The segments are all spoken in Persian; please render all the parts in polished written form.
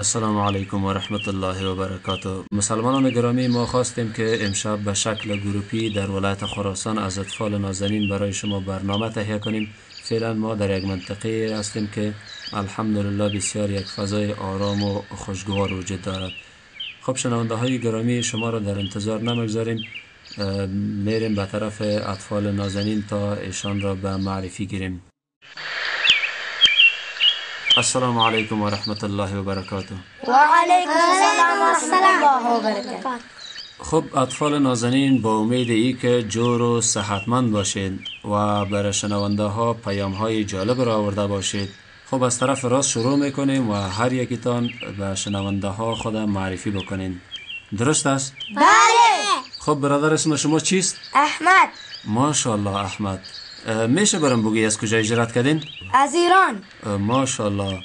السلام علیکم و رحمت الله و برکاته. مسلمانان گرامی، ما خواستیم که امشب به شکل گروپی در ولایت خراسان از اطفال نازنین برای شما برنامه تهیه کنیم. فعلا ما در یک منطقه هستیم که الحمدلله بسیار یک فضای آرام و خوشگوار وجود دارد. خب شنونده های گرامی، شما را در انتظار نمگذاریم، میریم به طرف اطفال نازنین تا ایشان را به معرفی گیریم. السلام علیکم و رحمت الله و برکاته. و علیکم السلام و رحمت الله و برکاته. خب اطفال نازنین، با امید ای که جور و صحتمند باشید و برای شنونده ها پیام های جالب را آورده باشید. خب از طرف راست شروع میکنیم و هر یکیتان به شنونده ها خود معرفی بکنین. درست است؟ بله. خب برادر، اسم شما چیست؟ احمد. ماشاءالله احمد. میشه برام بگی از کجا هجرت کردین؟ از ایران. ماشاءالله.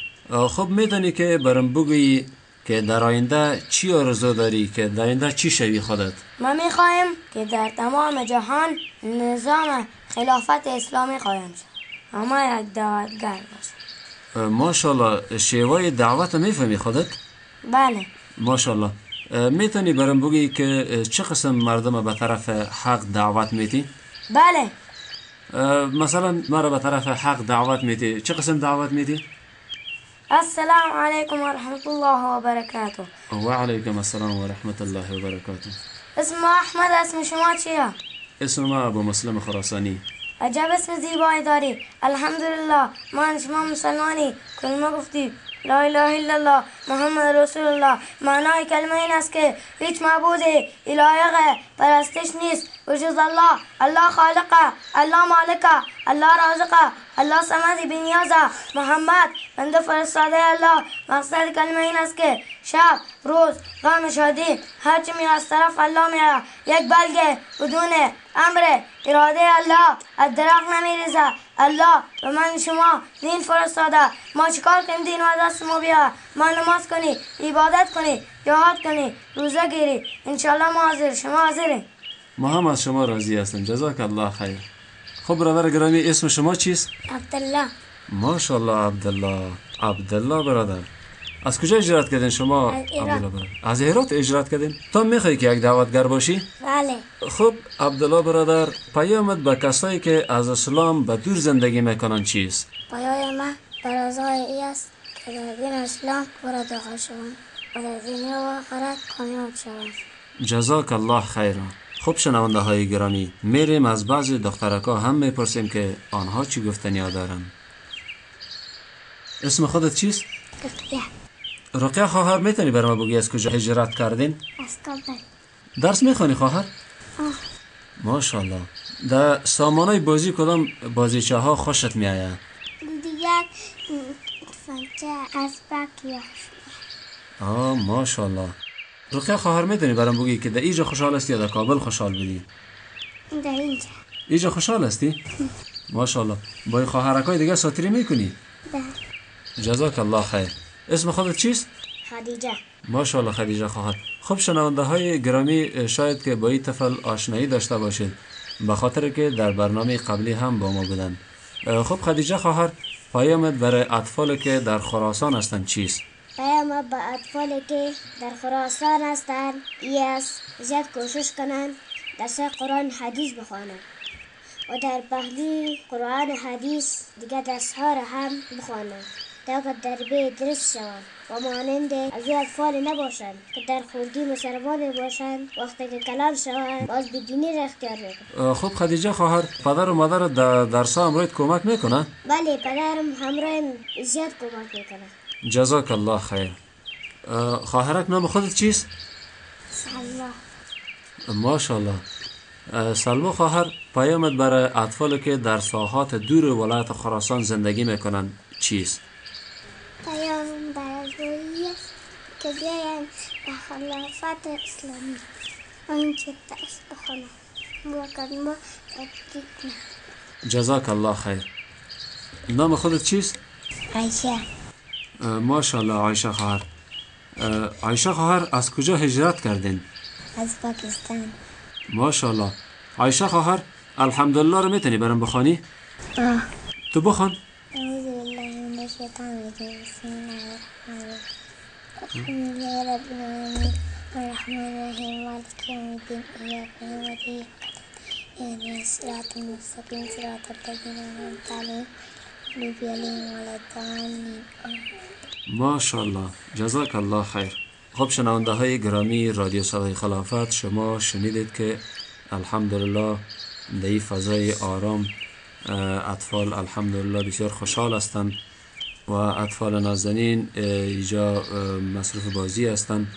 خب میدونی که برام بگی که در آینده چی آرزو داری، که در آینده چی شوی خودت؟ ما میخوایم که در تمام جهان نظام خلافت اسلامی قایم شد. اما یک دعوتگر باشه. ماشاءالله. شیوه دعوت میفهمی خودت؟ بله. ماشاءالله. میتونی برام بگی که چه قسم مردم به طرف حق دعوت میتی؟ بله. مثلا مرا به طرف حق دعوت میتی، چه قسم دعوت میتی؟ السلام علیکم و رحمت الله و برکاته. و علیکم السلام و رحمت الله و برکاته. اسم احمد، اسم شما چیه؟ اسم ما ابو مسلم خراسانی. عجب اسم زیبایی داری. الحمدلله من شما مسلمانی. کلمه گفتی لا اله الا الله محمد رسول الله. معنای کلمه این است که هیچ معبود لایق پرستش نیست بجز الله. الله خالقه، الله مالکه، الله رازقه، الله صمد بی‌نیازه. محمد بنده فرستاده الله. مقصد کلمه این است که شب، روز، غم، شادی هرچی می از طرف الله میاد. یک بلگه بدون امر اراده الله از درخت نمیریزه. الله به من شما دین فرستاده. ما چیکار کنیم دین و دست ما بیا؟ ما نماز کنی، عبادت کنی، جهاد کنی، روزه گیری. انشالله ما حاضر، شما حاضرین؟ ما هم از شما راضی هستیم. جزاک الله خیر. خب برادر گرامی، اسم شما چیست؟ عبدالله. ماشاءالله عبدالله. عبدالله برادر، از کجا اجرات کردین شما؟ از ایران. عبدالله برادر، از هرات اجرات کردین؟ تو میخوای که یک دعوتگر باشی؟ بله. خب عبدالله برادر، پیامت به کسایی که از اسلام به دور زندگی میکنن چیست؟ پایای ما برازای ای است که در دین اسلام وارد شوند و در دنیا و آخرت کامیاب شوند. جزاک الله خیر. خب شنونده های گرامی، میریم از بعضی دخترکا هم میپرسیم که آنها چی گفتنی دارن. اسم خودت چیست؟ رقیه. رقیه خواهر، میتونی برام بگی از کجا هجرت کردین؟ از کابل. درس میخوانی خواهر؟ ماشاءالله. در سامانه بازی کدام بازیچه ها خوشت میآید؟ دیگر فنچه اسبک یا ماشاءالله. رقیه خواهر، میتونی برام بگی که در اینجا خوشحال هستی یا در کابل خوشحال بودی؟ در اینجا. اینجا خوشحال هستی؟ ماشاءالله. با خواهرکای دیگه ساتری میکنی؟ بله. جزاک الله خیر. اسم خودت چیست؟ خدیجه. ماشاءالله خدیجه خواهر. خب شنونده های گرامی، شاید که با این طفل آشنایی داشته باشید، به خاطر که در برنامه قبلی هم با ما بودن. خب خدیجه خواهر، پیامت برای اطفال که در خراسان هستند چیست؟ پیام با اطفالی که در خراسان هستند ای است زیاد کوشش کنند درس قرآن حدیث بخوانند و در پهلوی قرآن حدیث دیگه درس ها را هم بخوانند تا که تربیت درست شوند و مانند از این اطفال نباشند که در خردی مسلمان باشند. وقتی که کلان شوند باز بدینی را اختیار میکنند. خب خدیجه خواهر، پدر و مادر در درسا همراهت کمک میکنه؟ بله، پدرم همراه زیاد کمک میکنه. جزاک الله خیر. خواهرک نام خودت چیست؟ سلام. ماشاءالله. سلمو خواهر، پیامت برای اطفالی که در ساحات دور ولایت خراسان زندگی میکنن چیست؟ پیام برای است که بیاین به خلافت اسلامی و اینکه درس بخونن و کلمه تطبیق کنن. جزاک الله خیر. نام خودت چیست؟ عایشه. ماشاءالله عایشه خواهر. عایشه خواهر، از کجا هجرت کردین؟ از پاکستان. ماشاءالله. عایشه خواهر، الحمدلله رو میتونی برام بخوانی؟ تو بخوان. اعوذ بالله من الشیطان الرجیم. بسم الله الرحمن الرحیم. الحمدلله رب العالمین الرحمن الرحیم مالک یوم الدین ایاک نعبد و اهدنا الصراط المستقیم صراط الذین انعمت علیهم غیر المغضوب علیهم ولا الضالین. ماشاءالله، جزاک الله خیر. خب شنونده های گرامی رادیو صدای خلافت، شما شنیدید که الحمدلله در این فضای آرام اطفال الحمدلله بسیار خوشحال هستند و اطفال نازنین اینجا مصروف بازی هستند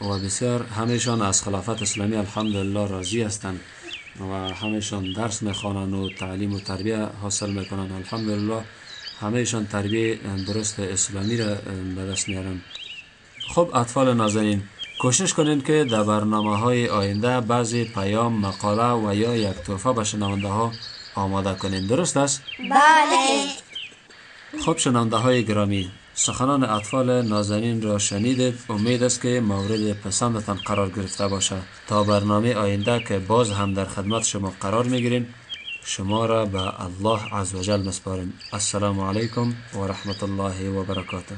و بسیار همهشان از خلافت اسلامی الحمدلله راضی هستند و همهشان درس میخوانند و تعلیم و تربیه حاصل میکنند. الحمدلله همهشان تربیه درست اسلامی را به دست میارند. خب اطفال نازنین، کوشش کنید که در برنامه های آینده بعضی پیام، مقاله و یا یک تحفه به شنونده ها آماده کنید. درست است؟ بله. خب شنونده های گرامی، سخنان اطفال نازنین را شنیدید. امید است که مورد پسندتان قرار گرفته باشه. تا برنامه آینده که باز هم در خدمت شما قرار میگیریم، شما را به الله عزوجل مسپاریم. السلام علیکم و رحمت الله و برکاته.